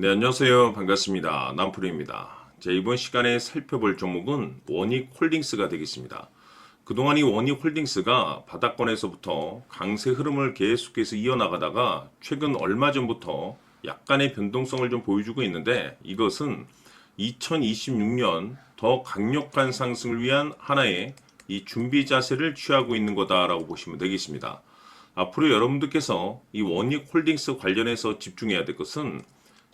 네, 안녕하세요. 반갑습니다. 남프로입니다. 자, 이번 시간에 살펴볼 종목은 원익홀딩스가 되겠습니다. 그동안 이 원익홀딩스가 바닥권에서부터 강세 흐름을 계속해서 이어나가다가 최근 얼마 전부터 약간의 변동성을 좀 보여주고 있는데, 이것은 2026년 더 강력한 상승을 위한 하나의 이 준비 자세를 취하고 있는 거다라고 보시면 되겠습니다. 앞으로 여러분들께서 이 원익홀딩스 관련해서 집중해야 될 것은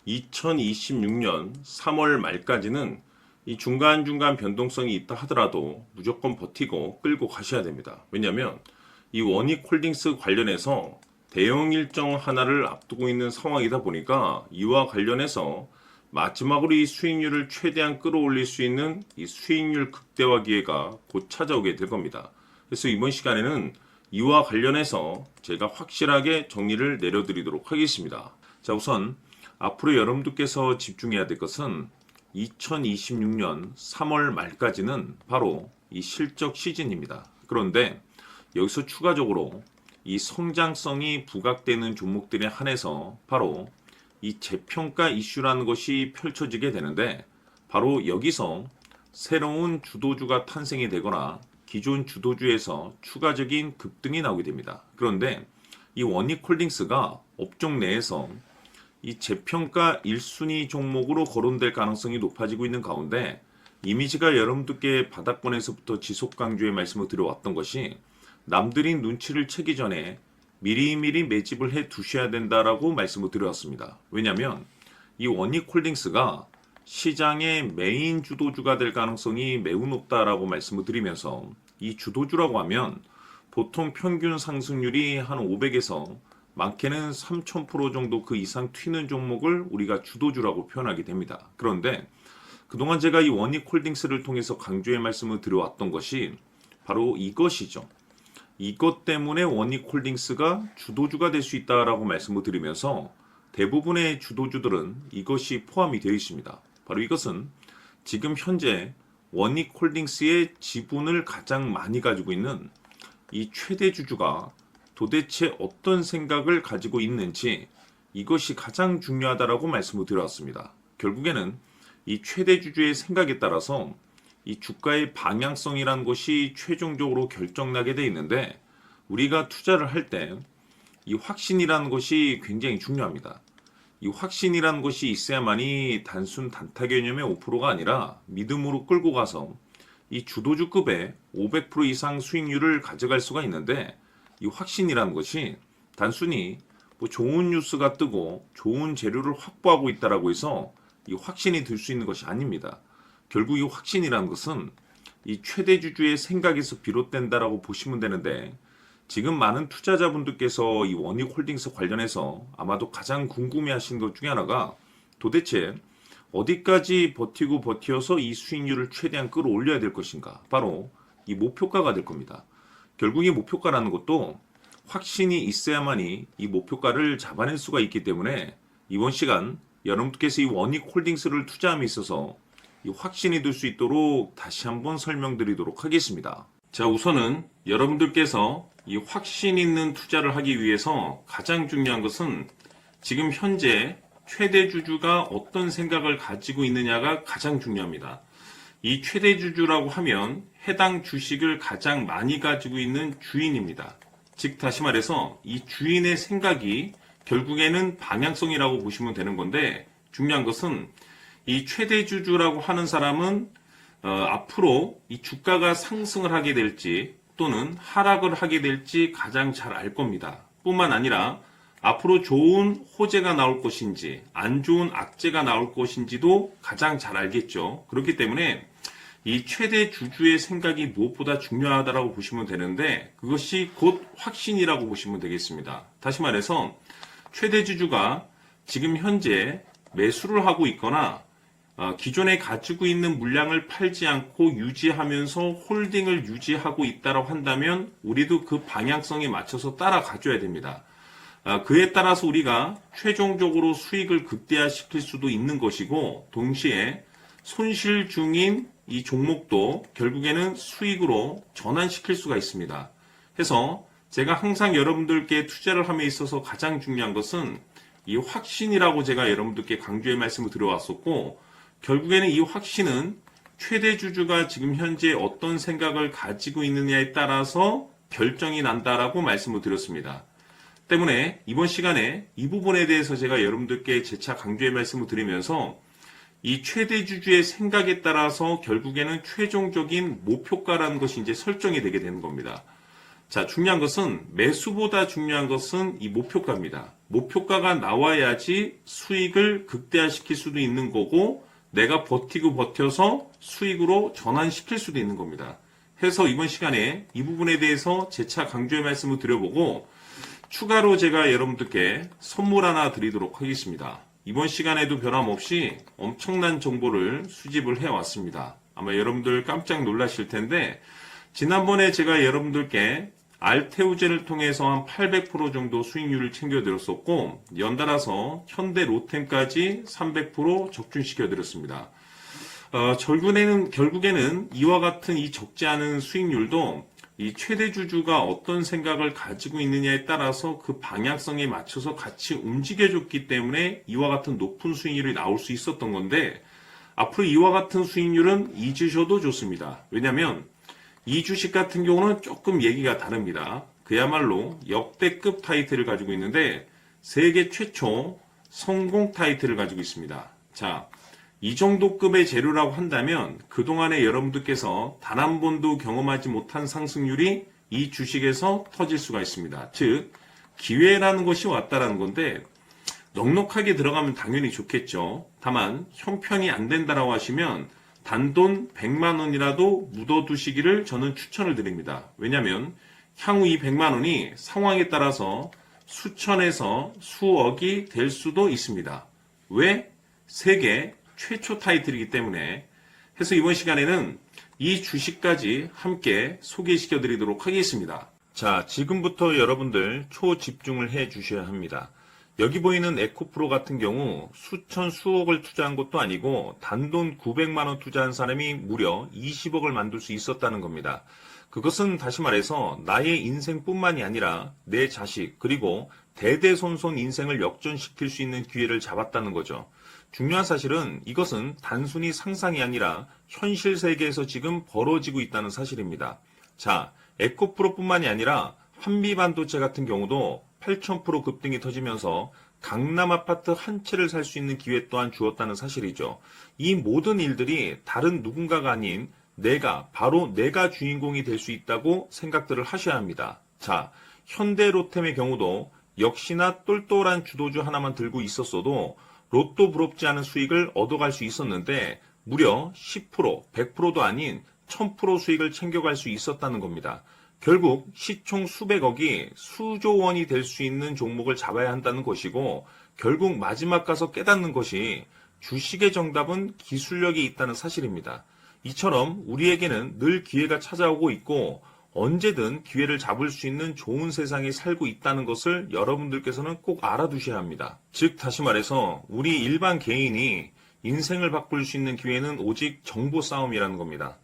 2026년 3월 말까지는 이 중간중간 변동성이 있다 하더라도 무조건 버티고 끌고 가셔야 됩니다. 왜냐하면 이 원익홀딩스 관련해서 대형 일정 하나를 앞두고 있는 상황이다 보니까 이와 관련해서 마지막으로 이 수익률을 최대한 끌어올릴 수 있는 이 수익률 극대화 기회가 곧 찾아오게 될 겁니다. 그래서 이번 시간에는 이와 관련해서 제가 확실하게 정리를 내려드리도록 하겠습니다. 자, 우선 앞으로 여러분들께서 집중해야 될 것은 2026년 3월 말까지는 바로 이 실적 시즌입니다. 그런데 여기서 추가적으로 이 성장성이 부각되는 종목들에 한해서 바로 이 재평가 이슈라는 것이 펼쳐지게 되는데, 바로 여기서 새로운 주도주가 탄생이 되거나 기존 주도주에서 추가적인 급등이 나오게 됩니다. 그런데 이 원익홀딩스가 업종 내에서 이 재평가 1순위 종목으로 거론될 가능성이 높아지고 있는 가운데, 이미지가 여러분들께 바닥권에서부터 지속 강조의 말씀을 드려왔던 것이 남들이 눈치를 채기 전에 미리미리 매집을 해 두셔야 된다라고 말씀을 드려왔습니다. 왜냐하면 이 원익홀딩스가 시장의 메인 주도주가 될 가능성이 매우 높다라고 말씀을 드리면서, 이 주도주라고 하면 보통 평균 상승률이 한 500에서 많게는 3000% 정도 그 이상 튀는 종목을 우리가 주도주라고 표현하게 됩니다. 그런데 그동안 제가 이 원익홀딩스를 통해서 강조의 말씀을 드려왔던 것이 바로 이것이죠. 이것 때문에 원익홀딩스가 주도주가 될 수 있다라고 말씀을 드리면서 대부분의 주도주들은 이것이 포함이 되어 있습니다. 바로 이것은 지금 현재 원익홀딩스의 지분을 가장 많이 가지고 있는 이 최대 주주가 도대체 어떤 생각을 가지고 있는지, 이것이 가장 중요하다라고 말씀을 드렸습니다. 결국에는 이 최대 주주의 생각에 따라서 이 주가의 방향성이라는 것이 최종적으로 결정나게 돼 있는데, 우리가 투자를 할 때 이 확신이라는 것이 굉장히 중요합니다. 이 확신이라는 것이 있어야만이 단순 단타 개념의 5%가 아니라 믿음으로 끌고 가서 이 주도주급의 500% 이상 수익률을 가져갈 수가 있는데, 이 확신이라는 것이 단순히 뭐 좋은 뉴스가 뜨고 좋은 재료를 확보하고 있다라고 해서 이 확신이 들 수 있는 것이 아닙니다. 결국 이 확신이라는 것은 이 최대 주주의 생각에서 비롯된다라고 보시면 되는데, 지금 많은 투자자분들께서 이 원익홀딩스 관련해서 아마도 가장 궁금해하시는 것 중에 하나가 도대체 어디까지 버티고 버티어서 이 수익률을 최대한 끌어올려야 될 것인가, 바로 이 목표가가 될 겁니다. 결국 이 목표가라는 것도 확신이 있어야만이 이 목표가를 잡아낼 수가 있기 때문에 이번 시간 여러분께서 이 원익홀딩스를 투자함에 있어서 이 확신이 들 수 있도록 다시 한번 설명드리도록 하겠습니다. 자, 우선은 여러분들께서 이 확신 있는 투자를 하기 위해서 가장 중요한 것은 지금 현재 최대 주주가 어떤 생각을 가지고 있느냐가 가장 중요합니다. 이 최대 주주라고 하면 해당 주식을 가장 많이 가지고 있는 주인입니다. 즉 다시 말해서 이 주인의 생각이 결국에는 방향성이라고 보시면 되는 건데, 중요한 것은 이 최대 주주라고 하는 사람은 앞으로 이 주가가 상승을 하게 될지 또는 하락을 하게 될지 가장 잘 알 겁니다. 뿐만 아니라 앞으로 좋은 호재가 나올 것인지 안 좋은 악재가 나올 것인지도 가장 잘 알겠죠. 그렇기 때문에 이 최대 주주의 생각이 무엇보다 중요하다고 보시면 되는데, 그것이 곧 확신이라고 보시면 되겠습니다. 다시 말해서 최대 주주가 지금 현재 매수를 하고 있거나 기존에 가지고 있는 물량을 팔지 않고 유지하면서 홀딩을 유지하고 있다고 한다면 우리도 그 방향성에 맞춰서 따라가줘야 됩니다. 그에 따라서 우리가 최종적으로 수익을 극대화시킬 수도 있는 것이고, 동시에 손실 중인 이 종목도 결국에는 수익으로 전환시킬 수가 있습니다. 해서 제가 항상 여러분들께 투자를 함에 있어서 가장 중요한 것은 이 확신이라고 제가 여러분들께 강조의 말씀을 드려왔었고, 결국에는 이 확신은 최대 주주가 지금 현재 어떤 생각을 가지고 있느냐에 따라서 결정이 난다라고 말씀을 드렸습니다. 때문에 이번 시간에 이 부분에 대해서 제가 여러분들께 재차 강조의 말씀을 드리면서 이 최대 주주의 생각에 따라서 결국에는 최종적인 목표가라는 것이 이제 설정이 되게 되는 겁니다. 자, 중요한 것은 매수보다 중요한 것은 이 목표가입니다. 목표가가 나와야지 수익을 극대화시킬 수도 있는 거고 내가 버티고 버텨서 수익으로 전환시킬 수도 있는 겁니다. 해서 이번 시간에 이 부분에 대해서 재차 강조의 말씀을 드려보고 추가로 제가 여러분들께 선물 하나 드리도록 하겠습니다. 이번 시간에도 변함없이 엄청난 정보를 수집을 해왔습니다. 아마 여러분들 깜짝 놀라실 텐데 지난번에 제가 여러분들께 알테우제를 통해서 한 800% 정도 수익률을 챙겨드렸었고 연달아서 현대 로템까지 300% 적중시켜드렸습니다. 결국에는 이와 같은 이 적지 않은 수익률도 이 최대 주주가 어떤 생각을 가지고 있느냐에 따라서 그 방향성에 맞춰서 같이 움직여줬기 때문에 이와 같은 높은 수익률이 나올 수 있었던 건데 앞으로 이와 같은 수익률은 잊으셔도 좋습니다. 왜냐하면 이 주식 같은 경우는 조금 얘기가 다릅니다. 그야말로 역대급 타이틀을 가지고 있는데 세계 최초 성공 타이틀을 가지고 있습니다. 자, 이 정도 급의 재료라고 한다면 그동안에 여러분들께서 단 한 번도 경험하지 못한 상승률이 이 주식에서 터질 수가 있습니다. 즉 기회라는 것이 왔다라는 건데 넉넉하게 들어가면 당연히 좋겠죠. 다만 형편이 안 된다라고 하시면 단돈 100만 원이라도 묻어두시기를 저는 추천을 드립니다. 왜냐하면 향후 이 100만 원이 상황에 따라서 수천에서 수억이 될 수도 있습니다. 왜? 세계 최초 타이틀이기 때문에. 해서 이번 시간에는 이 주식까지 함께 소개시켜 드리도록 하겠습니다. 자, 지금부터 여러분들 초집중을 해 주셔야 합니다. 여기 보이는 에코프로 같은 경우 수천 수억을 투자한 것도 아니고 단돈 900만 원 투자한 사람이 무려 20억을 만들 수 있었다는 겁니다. 그것은 다시 말해서 나의 인생뿐만이 아니라 내 자식 그리고 대대손손 인생을 역전시킬 수 있는 기회를 잡았다는 거죠. 중요한 사실은 이것은 단순히 상상이 아니라 현실 세계에서 지금 벌어지고 있다는 사실입니다. 자, 에코프로뿐만이 아니라 한미반도체 같은 경우도 8,000% 급등이 터지면서 강남 아파트 한 채를 살 수 있는 기회 또한 주었다는 사실이죠. 이 모든 일들이 다른 누군가가 아닌 바로 내가 주인공이 될 수 있다고 생각들을 하셔야 합니다. 자, 현대로템의 경우도 역시나 똘똘한 주도주 하나만 들고 있었어도 로또 부럽지 않은 수익을 얻어갈 수 있었는데 무려 10%, 100%도 아닌 1000% 수익을 챙겨갈 수 있었다는 겁니다. 결국 시총 수백억이 수조 원이 될 수 있는 종목을 잡아야 한다는 것이고 결국 마지막 가서 깨닫는 것이 주식의 정답은 기술력이 있다는 사실입니다. 이처럼 우리에게는 늘 기회가 찾아오고 있고 언제든 기회를 잡을 수 있는 좋은 세상에 살고 있다는 것을 여러분들께서는 꼭 알아두셔야 합니다. 즉 다시 말해서 우리 일반 개인이 인생을 바꿀 수 있는 기회는 오직 정보 싸움이라는 겁니다.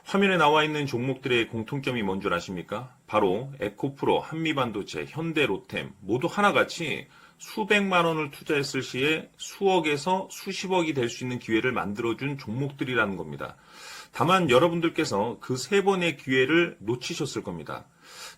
화면에 나와 있는 종목들의 공통점이 뭔 줄 아십니까? 바로 에코프로, 한미반도체, 현대로템 모두 하나같이 수백만 원을 투자했을 시에 수억에서 수십억이 될 수 있는 기회를 만들어준 종목들이라는 겁니다. 다만 여러분들께서 그 세 번의 기회를 놓치셨을 겁니다.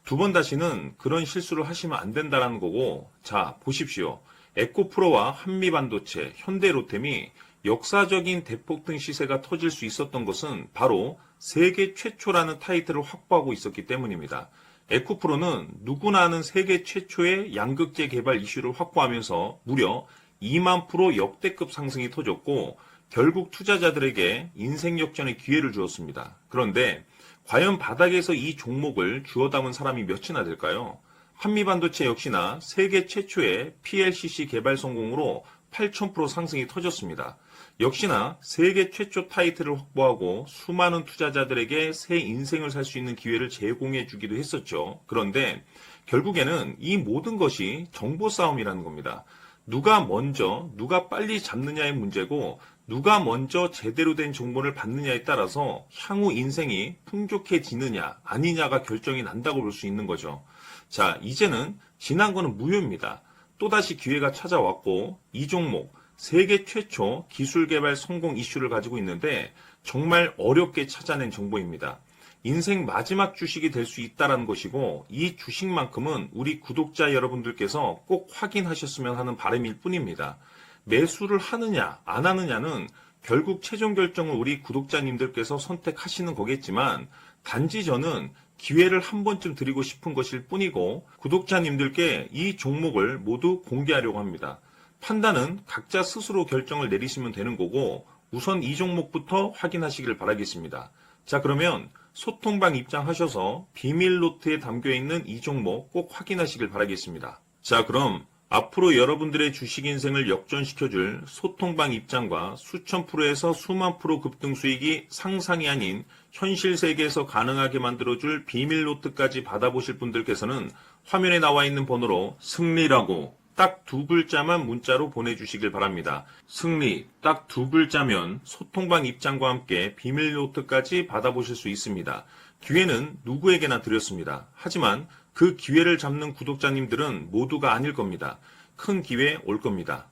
두 번 다시는 그런 실수를 하시면 안 된다는 거고, 자 보십시오. 에코프로와 한미반도체, 현대로템이 역사적인 대폭등 시세가 터질 수 있었던 것은 바로 세계 최초라는 타이틀을 확보하고 있었기 때문입니다. 에코프로는 누구나 아는 세계 최초의 양극재 개발 이슈를 확보하면서 무려 2만 % 역대급 상승이 터졌고 결국 투자자들에게 인생 역전의 기회를 주었습니다. 그런데 과연 바닥에서 이 종목을 주워 담은 사람이 몇이나 될까요? 한미반도체 역시나 세계 최초의 PLCC 개발 성공으로 8,000% 상승이 터졌습니다. 역시나 세계 최초 타이틀을 확보하고 수많은 투자자들에게 새 인생을 살 수 있는 기회를 제공해 주기도 했었죠. 그런데 결국에는 이 모든 것이 정보 싸움이라는 겁니다. 누가 먼저, 누가 빨리 잡느냐의 문제고 누가 먼저 제대로 된 정보를 받느냐에 따라서 향후 인생이 풍족해지느냐 아니냐가 결정이 난다고 볼 수 있는 거죠. 자, 이제는 지난 거는 무효입니다. 또다시 기회가 찾아왔고 이 종목 세계 최초 기술 개발 성공 이슈를 가지고 있는데 정말 어렵게 찾아낸 정보입니다. 인생 마지막 주식이 될 수 있다는 것이고 이 주식만큼은 우리 구독자 여러분들께서 꼭 확인하셨으면 하는 바람일 뿐입니다. 매수를 하느냐 안 하느냐는 결국 최종 결정을 우리 구독자님들께서 선택하시는 거겠지만 단지 저는 기회를 한 번쯤 드리고 싶은 것일 뿐이고 구독자님들께 이 종목을 모두 공개하려고 합니다. 판단은 각자 스스로 결정을 내리시면 되는 거고 우선 이 종목부터 확인하시길 바라겠습니다. 자, 그러면 소통방 입장하셔서 비밀 노트에 담겨있는 이 종목 꼭 확인하시길 바라겠습니다. 자, 그럼 앞으로 여러분들의 주식 인생을 역전시켜줄 소통방 입장과 수천 프로에서 수만 프로 급등 수익이 상상이 아닌 현실 세계에서 가능하게 만들어줄 비밀 노트까지 받아보실 분들께서는 화면에 나와 있는 번호로 승리라고 딱 두 글자만 문자로 보내주시길 바랍니다. 승리 딱 두 글자면 소통방 입장과 함께 비밀 노트까지 받아보실 수 있습니다. 기회는 누구에게나 드렸습니다. 하지만 그 기회를 잡는 구독자님들은 모두가 아닐 겁니다. 큰 기회 올 겁니다.